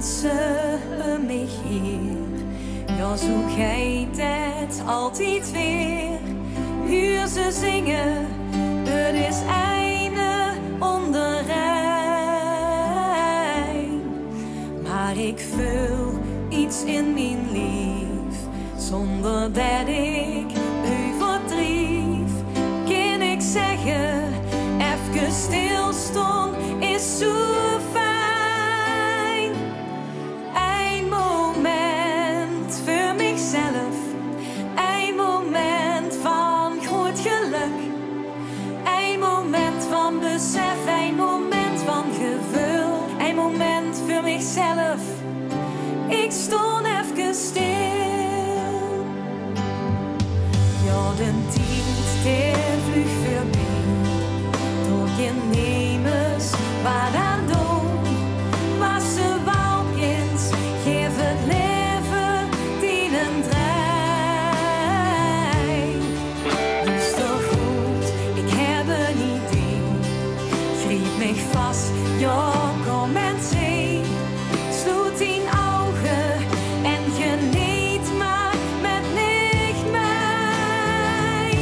ze mij hier. Ja, zo gaat het altijd weer. Huur ze zingen, het is einde onderrijn. Maar ik voel iets in mijn lief, zonder dat ik u verdrief. Kan ik zeggen, even stilstaan is zo fijn. Een moment voor mijzelf, een moment van groot geluk. Een moment van besef, een moment van gevoel. Een moment voor mijzelf, ik stond even stil. Ja, de tijd, die vliegt voorbij. Door je nemers, waar dan doen. Maar ze walkens, geef het leven die een draai. Is toch goed, ik heb een idee. Grijp mij vast, ja, kom en zie. Sloot die ogen en geniet maar met nicht mij.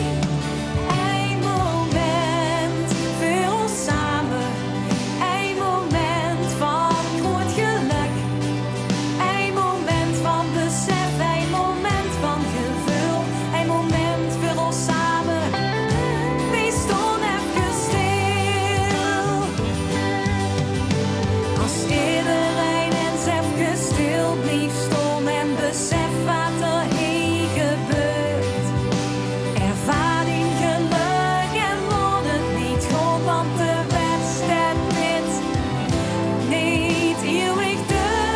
Een moment voor ons samen, een moment van groot geluk. Een moment van besef, een moment van gevoel. Een moment voor ons samen, wees toen even stil. Als iedereen eens even stil blijft staan en besef wat er hier gebeurt. Ervaar die geluk en word het niet goed, want de wedstrijd niet eeuwig duurt.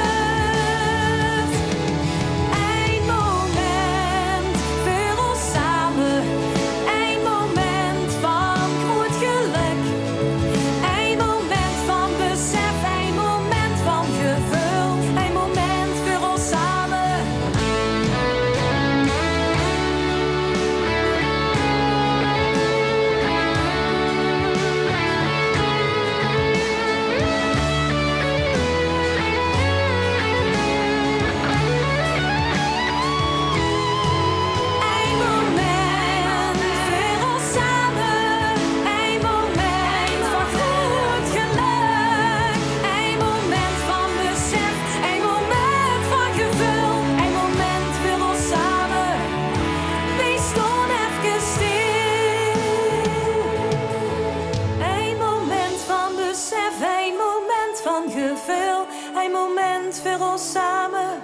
Een moment voor ons samen, een moment van groot geluk. Een moment van besef, een moment van gevoel. Een moment voor ons samen. Een moment voor ons samen, een moment van groot geluk. Een moment van besef, een moment van gevoel. Een moment voor ons samen, wees toen even stil. Een moment van besef, een moment van gevoel. Een moment voor ons samen,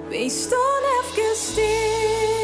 wees toen even stil.